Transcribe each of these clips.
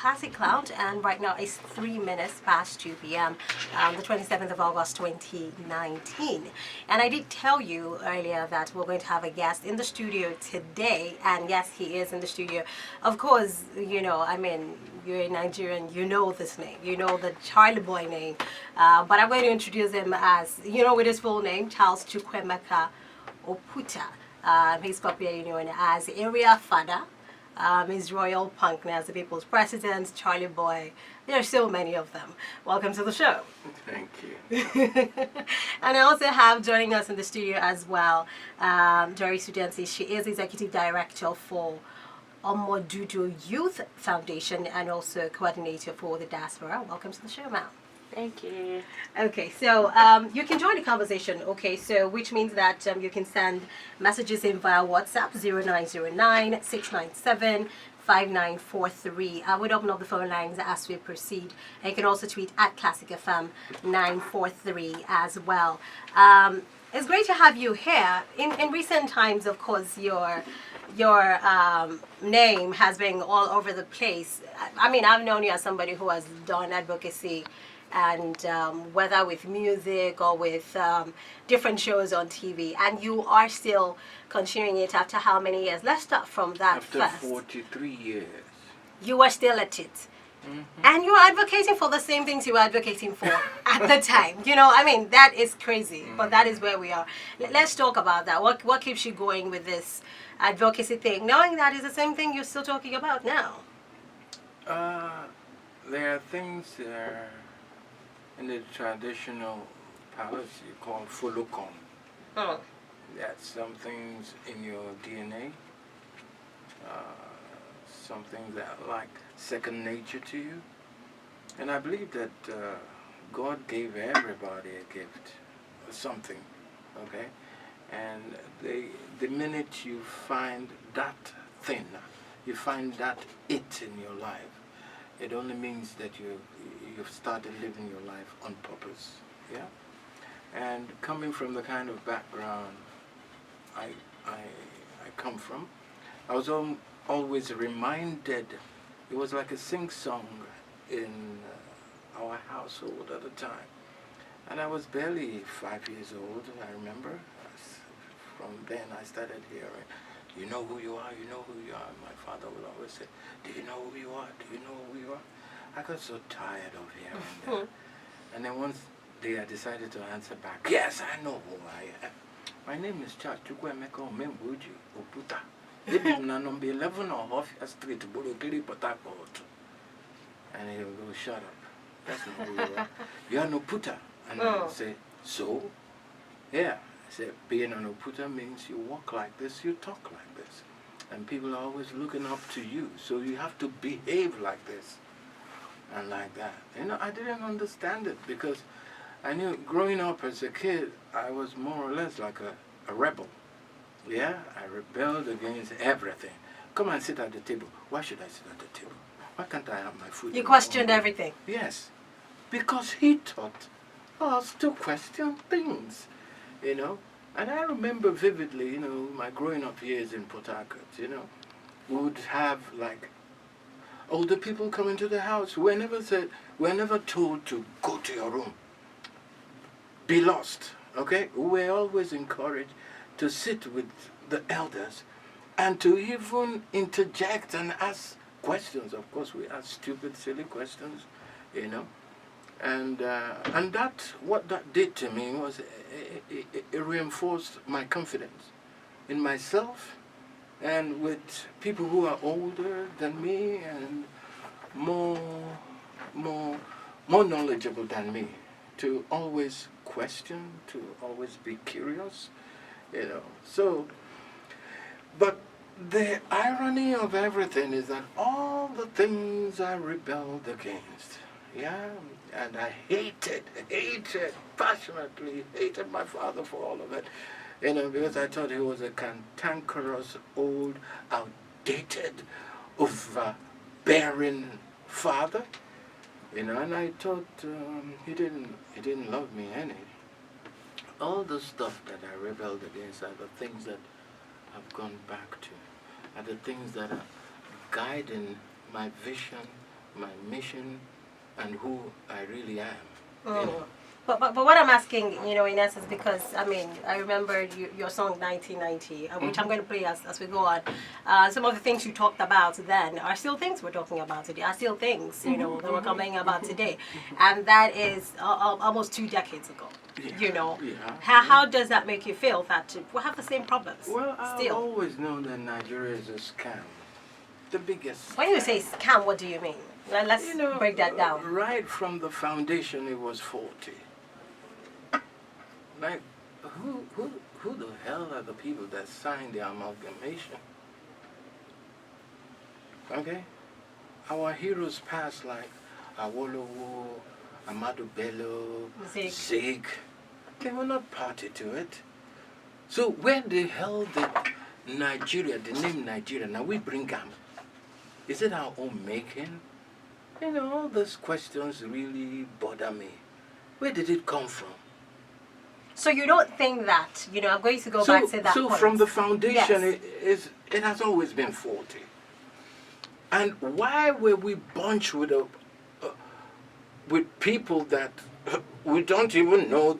Classic Cloud, and right now it's 3 minutes past 2 p.m., the 27th of August 2019. And I did tell you earlier that we're going to have a guest in the studio today, and yes, he is in the studio. Of course, you know, I mean, you're a Nigerian, you know this name, you know the Charlie boy name, but I'm going to introduce him as, you know, with his full name, Charles Chukwemeka Oputa. He's popularly known as Area Fada. His Royal Punkner as the People's President, Charlie Boy. There are so many of them. Welcome to the show. Thank you. And I also have joining us in the studio as well, Dory Sudansi. She is Executive Director for Our Mumu Don Do Youth Foundation and also Coordinator for the Diaspora. Welcome to the show, ma'am. Thank you. Okay, so you can join the conversation, okay, so which means that you can send messages in via WhatsApp 0909-697-5943. I would open up the phone lines as we proceed. And you can also tweet at Classic FM 943 as well. It's great to have you here. In recent times, of course, your name has been all over the place. I mean, I've known you as somebody who has done advocacy, and whether with music or with different shows on TV, and you are still continuing it after how many years? Let's start from that After first. 43 years. You are still at it. And you're advocating for the same things you were advocating for at the time. You know, I mean, that is crazy, but that is where we are. Let's talk about that. What keeps you going with this advocacy thing, knowing that is the same thing you're still talking about now? There are things in the traditional policy called follow-on. Oh. That's some things in your DNA, some things that are like second nature to you. And I believe that God gave everybody a gift, something, okay? And the minute you find that thing, you find that it in your life, it only means that you've started living your life on purpose, yeah? And coming from the kind of background I come from, I was always reminded, it was like a sing-song in our household at the time. And I was barely 5 years old, I remember. From then I started hearing, you know who you are, you know who you are. My father would always say, do you know who you are, do you know who you are? I got so tired of hearing that. And then once day I decided to answer back, yes, I know who I am. My name is Charles Chukwemeka Oputa. Live number 11 on Hofia Street, Bulogiri, Port Harcourt. And he would go, shut up. That's not who you are. You are an Oputa. And I would say, so? Yeah. I said, being an Oputa means you walk like this, you talk like this. And people are always looking up to you. So you have to behave like this and like that. You know, I didn't understand it because I knew growing up as a kid, I was more or less like a rebel. Yeah, I rebelled against everything. Come and sit at the table. Why should I sit at the table? Why can't I have my food? You questioned everything. Yes, because he taught us to question things, you know. And I remember vividly, you know, my growing up years in Port Harcourt, you know, we would have like older people come into the house. We were never told to go to your room. Be lost, okay? We were always encouraged to sit with the elders and to even interject and ask questions. Of course, we ask stupid, silly questions, you know. And what that did to me was it reinforced my confidence in myself and with people who are older than me and more knowledgeable than me, to always question, to always be curious, you know. So, but the irony of everything is that all the things I rebelled against, yeah, and I hated, passionately hated my father for all of it, you know, because I thought he was a cantankerous, old, outdated, overbearing father, you know, and I thought he didn't love me any. All the stuff that I rebelled against are the things that I've gone back to, are the things that are guiding my vision, my mission, and who I really am. You Mm. know? But what I'm asking, in essence, because I mean, I remember your song 1990, which I'm going to play as we go on. Some of the things you talked about then are still things we're talking about today. Are still things that we're complaining about today, and that is almost 2 decades ago. How does that make you feel that we have the same problems? Well, I've still always known that Nigeria is a scam, the biggest. When you say scam, what do you mean? Let's break that down. Right from the foundation, it was faulty. Like, who the hell are the people that signed the amalgamation? Okay? Our heroes passed like Awolowo, Amadu Bello, Zig. They were not party to it. So where the hell did Nigeria, the name Nigeria, now we bring up? Is it our own making? All those questions really bother me. Where did it come from? So you don't think that, I'm going to go back to that So point. from the foundation, Yes. it has always been faulty. And why were we bunched with people that we don't even know,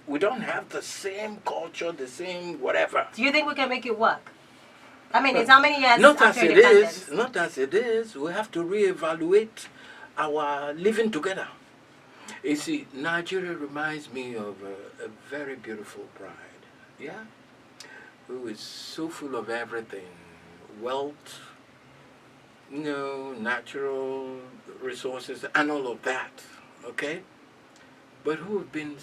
we don't have the same culture, the same whatever? Do you think we can make it work? I mean, it's how many years Not as after it independence? is. Not as it is. We have to reevaluate our living together. You see, Nigeria reminds me of a very beautiful bride, yeah, who is so full of everything, wealth, natural resources, and all of that, okay? But who have been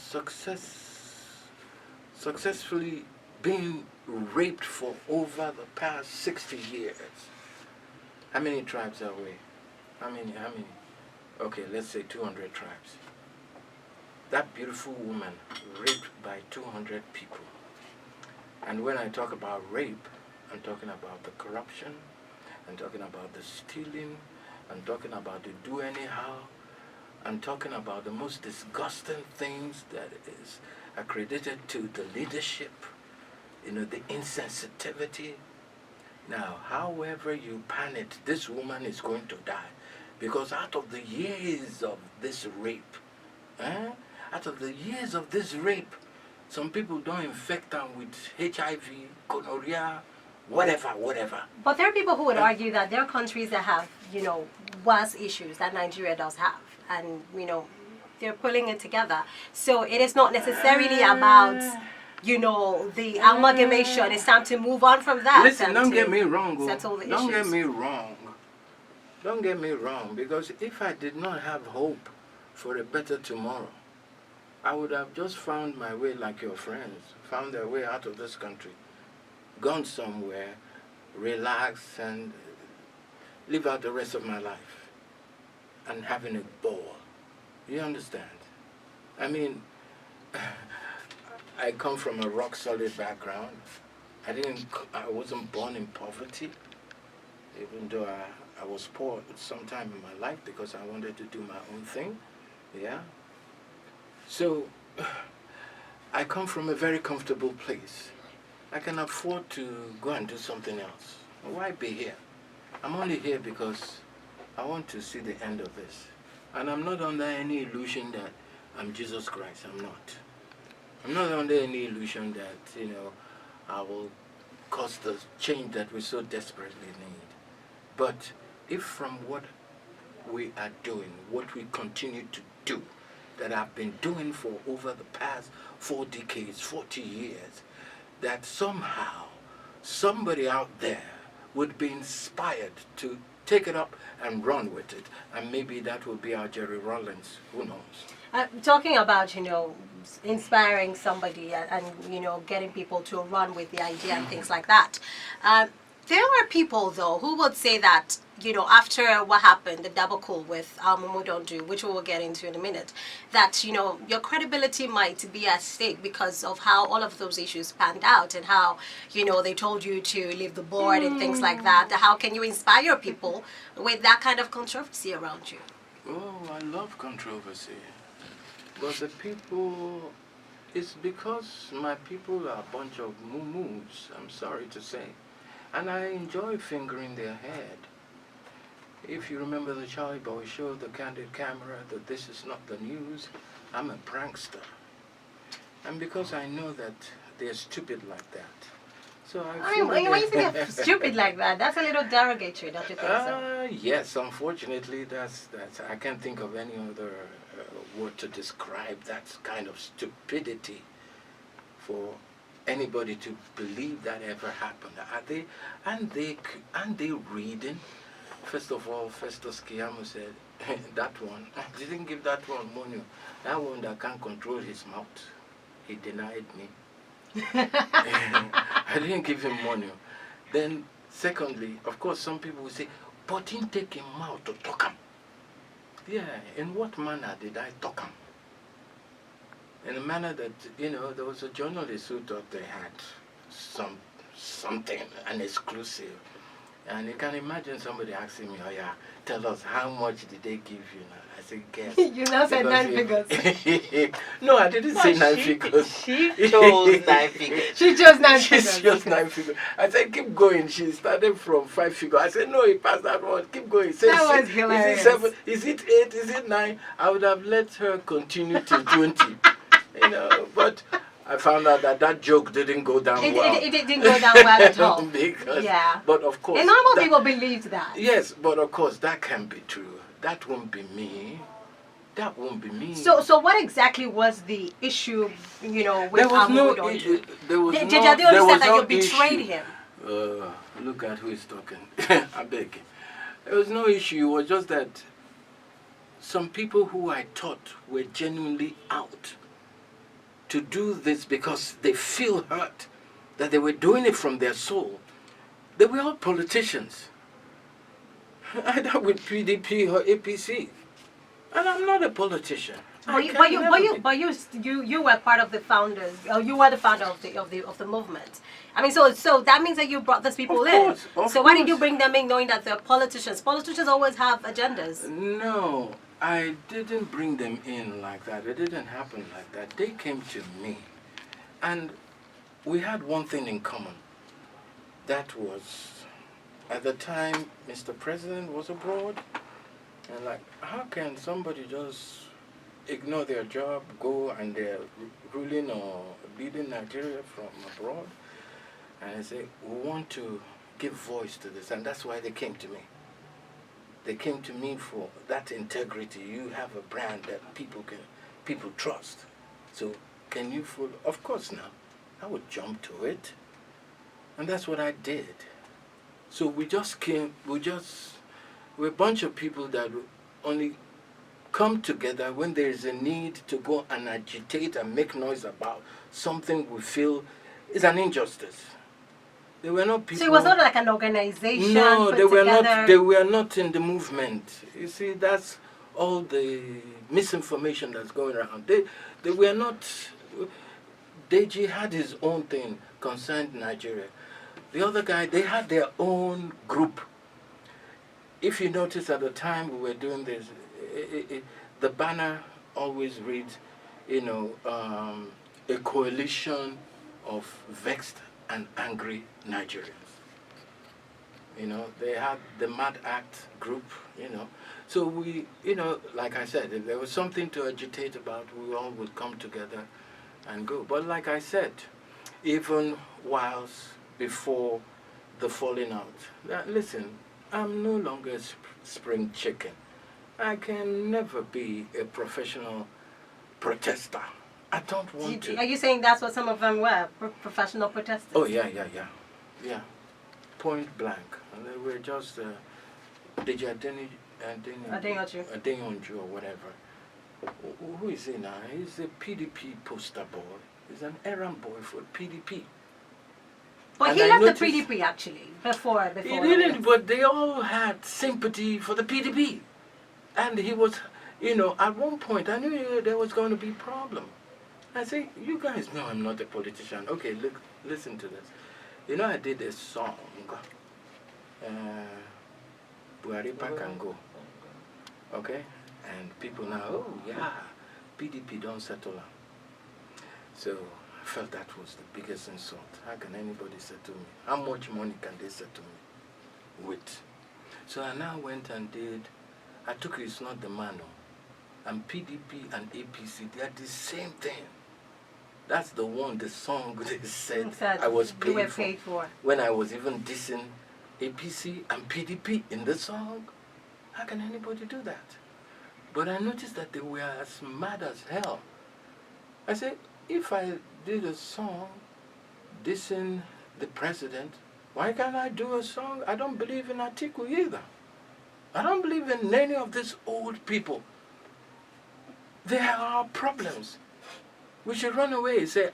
successfully being raped for over the past 60 years. How many tribes are we? How many? Okay, let's say 200 tribes. That beautiful woman raped by 200 people. And when I talk about rape, I'm talking about the corruption, I'm talking about the stealing, I'm talking about the do anyhow, I'm talking about the most disgusting things that is accredited to the leadership, the insensitivity. Now, however you pan it, this woman is going to die. Because out of the years of this rape, some people don't infect them with HIV, gonorrhea, whatever. But there are people who would argue that there are countries that have, worse issues that Nigeria does have. And, they're pulling it together. So it is not necessarily about, the amalgamation. It's time to move on from that. Listen, don't get me wrong. Don't get me wrong. Don't get me wrong. Because if I did not have hope for a better tomorrow, I would have just found my way like your friends, found their way out of this country, gone somewhere, relaxed, and live out the rest of my life, and having a ball. You understand? I mean, I come from a rock-solid background. I wasn't born in poverty, even though I was poor at some time in my life because I wanted to do my own thing, yeah? So, I come from a very comfortable place. I can afford to go and do something else. Why be here? I'm only here because I want to see the end of this. And I'm not under any illusion that I'm Jesus Christ. I'm not. I'm not under any illusion that, I will cause the change that we so desperately need. But if from what we are doing, what we continue to do, that I've been doing for over the past 4 decades, 40 years, that somehow somebody out there would be inspired to take it up and run with it. And maybe that will be our Jerry Rollins. Who knows? Talking about, inspiring somebody and getting people to run with the idea and things like that. There are people, though, who would say that, after what happened, the debacle with Our Mumu Don Do, which we will get into in a minute, that, your credibility might be at stake because of how all of those issues panned out and how, they told you to leave the board and things like that. How can you inspire people with that kind of controversy around you? Oh, I love controversy. But the people, it's because my people are a bunch of mumus, I'm sorry to say. And I enjoy fingering their head. If you remember the Charlie Boy show, the candid camera, that this is not the news, I'm a prankster. And because I know that they're stupid like that, so I mean, when you say they're stupid like that, that's a little derogatory, don't you think so? Yes, unfortunately, that's I can't think of any other word to describe that kind of stupidity for anybody to believe that ever happened. Aren't they reading? First of all, Festus Keyamo said, that one, I didn't give that one money. That one that can't control his mouth, he denied me. I didn't give him money. Then, secondly, of course, some people will say, but he didn't take him out to talk him. Yeah, in what manner did I talk him? In a manner that, there was a journalist who thought they had something, an exclusive. And you can imagine somebody asking me, oh yeah, tell us, how much did they give you now? I said, guess. You now said 9 figures. No, I didn't say 9 figures. She chose 9 figures. She chose 9 figures. She chose 9 figures. I said, keep going. She started from 5 figures. I said, no, he passed that one. Keep going. Say, that was hilarious. Is it 7? Is it 8? Is it 9? I would have let her continue till 20. But I found out that joke didn't go down well. It didn't go down well at all. Because, yeah. But of course. And normal people believed that. Yes, but of course that can be true. That won't be me. That won't be me. So what exactly was the issue, with Our Mumu Don Do? There was Did no Jade said that you betrayed him? Look at who is talking. I beg you. There was no issue. It was just that some people who I thought were genuinely out to do this because they feel hurt, that they were doing it from their soul. They were all politicians, either with PDP or APC. And I'm not a politician. But you were part of the founders. Or you were the founder of the movement. I mean, so that means that you brought those people in. So why did you bring them in, knowing that they're politicians? Politicians always have agendas. No, I didn't bring them in like that. It didn't happen like that. They came to me, and we had one thing in common. That was, at the time, Mr. President was abroad, and how can somebody just ignore their job, go and they're ruling or leading Nigeria from abroad? And I say, we want to give voice to this, and that's why they came to me. They came to me for that integrity. You have a brand that people trust. So can you follow? Of course now. I would jump to it. And that's what I did. So we're a bunch of people that only come together when there is a need to go and agitate and make noise about something we feel is an injustice. They were not people. So it was not like an organization. No, they were together. not. They were not in the movement. You see, that's all the misinformation that's going around. They were not. Deji had his own thing concerned Nigeria. The other guy, they had their own group. If you notice, at the time we were doing this, the banner always reads, a coalition of vexed and angry Nigerians. They had the Mad Act group, So we, like I said, if there was something to agitate about, we all would come together and go. But like I said, even whilst before the falling out, listen, I'm no longer a spring chicken. I can never be a professional protester. I don't want to. Are you saying that's what some of them were, professional protesters? Oh, yeah. Point blank. And they were just Adenionju or whatever. Who is he now? He's a PDP poster boy. He's an errand boy for PDP. But he left the PDP actually, before he didn't, but they all had sympathy for the PDP. And he was, at one point, I knew there was going to be a problem. I say, you guys know I'm not a politician. Okay, look, listen to this. I did a song, Buhari Pack and Go. Okay? And people now, oh yeah, PDP don't settle down. So I felt that was the biggest insult. How can anybody settle me? How much money can they settle me with? So I now went and I took It's Not the Man. And PDP and APC, they are the same thing. That's the song they said I was paid for. When I was even dissing APC and PDP in the song. How can anybody do that? But I noticed that they were as mad as hell. I said, if I did a song dissing the president, why can't I do a song? I don't believe in Atiku either. I don't believe in any of these old people. There are problems. We should run away and say,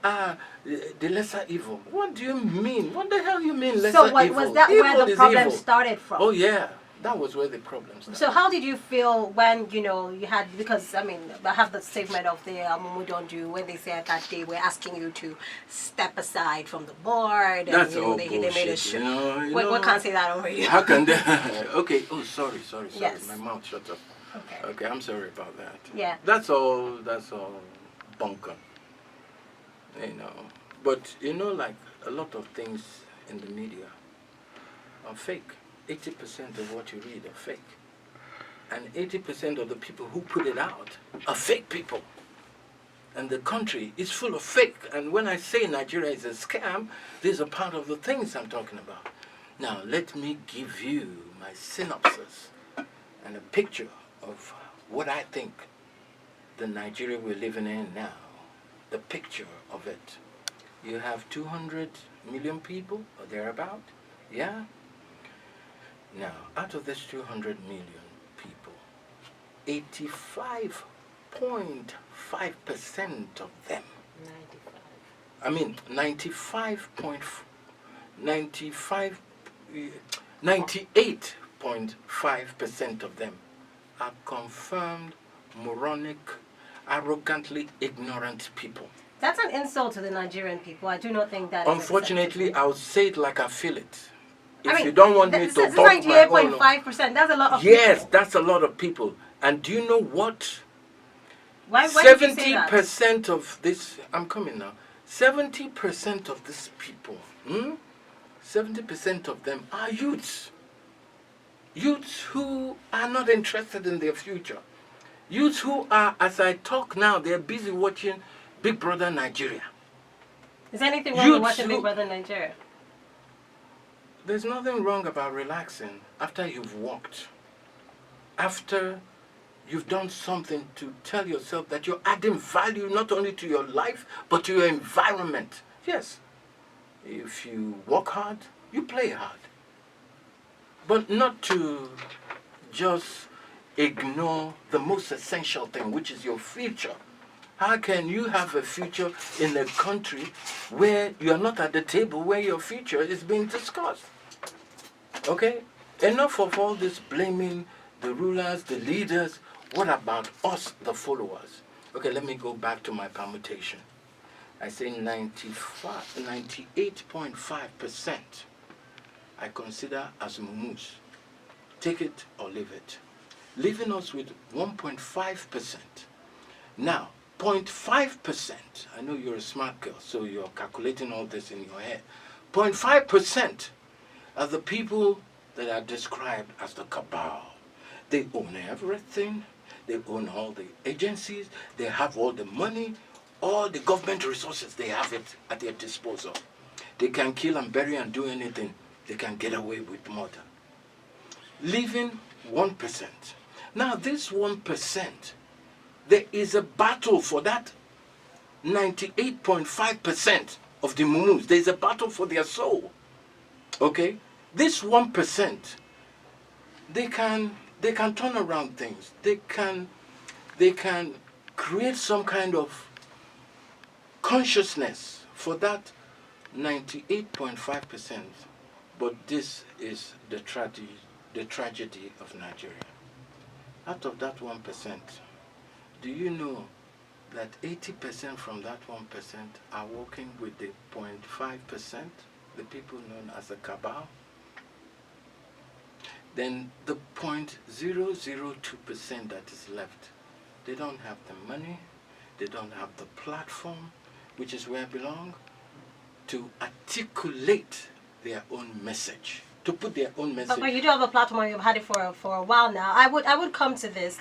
the lesser evil. What do you mean? What the hell you mean lesser evil? So was that evil where the problem started from? Oh yeah, that was where the problem started. So how did you feel when, you had, because, I have the statement of the Our Mumu Don Do when they said that they were asking you to step aside from the board. And, That's all they bullshit, made a show. We can't say that over here. How can they? Okay, sorry. Yes. My mouth shut up. Okay, I'm sorry about that. Yeah. That's all bunker. But like a lot of things in the media are fake. 80% of what you read are fake. And 80% of the people who put it out are fake people. And the country is full of fake. And when I say Nigeria is a scam, these are part of the things I'm talking about. Now, let me give you my synopsis and a picture of what I think the Nigeria we're living in now, the picture of it. You have 200 million people or thereabout, yeah? Now, out of this 200 million people, 85.5% of them, 98.5% of them are confirmed moronic, arrogantly ignorant people. That's an insult to the Nigerian people. I do not think that. Unfortunately, I'll say it like I feel it. If you don't want me to talk 98.5%. That's a lot of people. Yes, that's a lot of people. And do you know what? Why 70% of this, I'm coming now. 70% of these people, 70% of them are youths. Youths who are not interested in their future. Youths who are, as I talk now, they're busy watching Big Brother Nigeria. Is there anything wrong with watching Big Brother Nigeria? There's nothing wrong about relaxing after you've walked. After you've done something to tell yourself that you're adding value not only to your life, but to your environment. Yes, if you work hard, you play hard. But not to just ignore the most essential thing, which is your future. How can you have a future in a country where you are not at the table where your future is being discussed? Okay? Enough of all this blaming the rulers, the leaders. What about us, the followers? Okay, let me go back to my permutation. I say 98.5% I consider as mumus. Take it or leave it. Leaving us with 1.5%. Now, 0.5%, I know you're a smart girl, so you're calculating all this in your head. 0.5% are the people that are described as the cabal. They own everything. They own all the agencies. They have all the money, all the government resources. They have it at their disposal. They can kill and bury and do anything. They can get away with murder. Leaving 1%. Now, this 1%, there is a battle for that 98.5% of the mumus. There is a battle for their soul. Okay? This 1%, they can turn around things. They can create some kind of consciousness for that 98.5%. But this is the tragedy of Nigeria. Out of that 1%, do you know that 80% from that 1% are working with the 0.5%, the people known as the cabal? Then the 0.002% that is left, they don't have the money, they don't have the platform, which is where I belong, to articulate their own message. to put their own message. But you do have a platform. You've had it for a while now. I would come to this.